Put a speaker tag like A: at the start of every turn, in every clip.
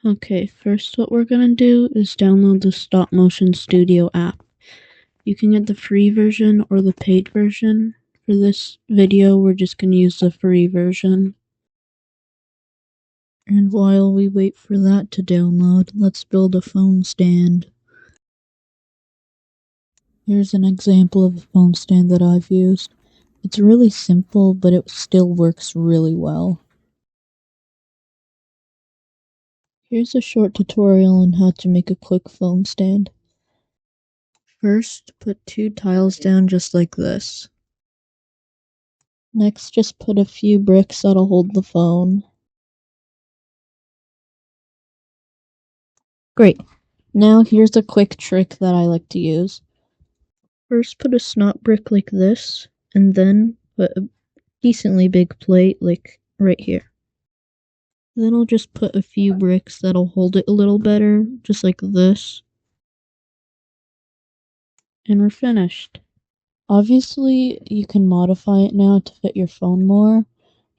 A: Okay, first what we're gonna do is download the Stop Motion Studio app. You can get the free version or the paid version. For this video, we're just gonna use the free version. And while we wait for that to download, let's build a phone stand. Here's an example of a phone stand that I've used. It's really simple, but it still works really well. Here's a short tutorial on how to make a quick phone stand. First, put 2 tiles down just like this. Next, just put a few bricks that'll hold the phone. Great. Now here's a quick trick that I like to use. First, put a snot brick like this, and then put a decently big plate like right here. Then I'll just put a few bricks that'll hold it a little better, just like this. And we're finished. Obviously, you can modify it now to fit your phone more,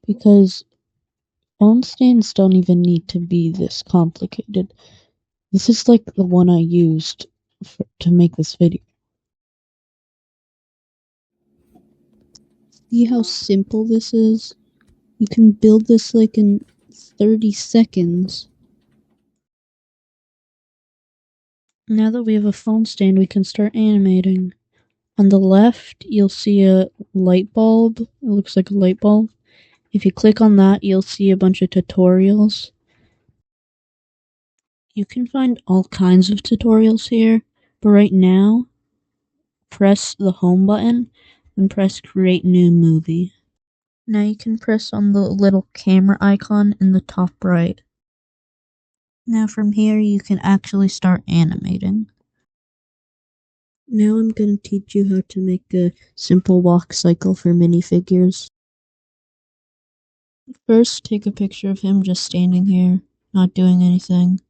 A: because phone stands don't even need to be this complicated. This is like the one I used to make this video. See how simple this is? You can build this like in 30 seconds. Now that we have a phone stand, we can start animating. On the left, you'll see a light bulb. It looks like a light bulb. If you click on that, you'll see a bunch of tutorials. You can find all kinds of tutorials here, but right now, press the home button and press create new movie. Now you can press on the little camera icon in the top right. Now from here you can actually start animating. Now I'm going to teach you how to make a simple walk cycle for minifigures. First, take a picture of him just standing here, not doing anything.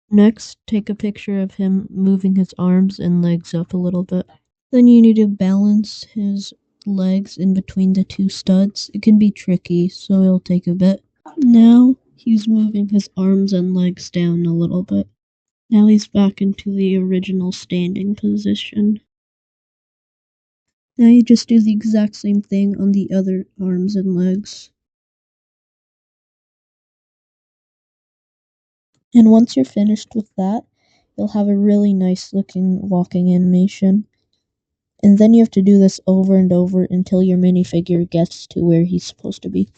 A: Next, take a picture of him moving his arms and legs up a little bit. Then you need to balance his legs in between the 2 studs. It can be tricky, so it'll take a bit. Now he's moving his arms and legs down a little bit. Now he's back into the original standing position. Now you just do the exact same thing on the other arms and legs. And once you're finished with that, you'll have a really nice looking walking animation. And then you have to do this over and over until your minifigure gets to where he's supposed to be.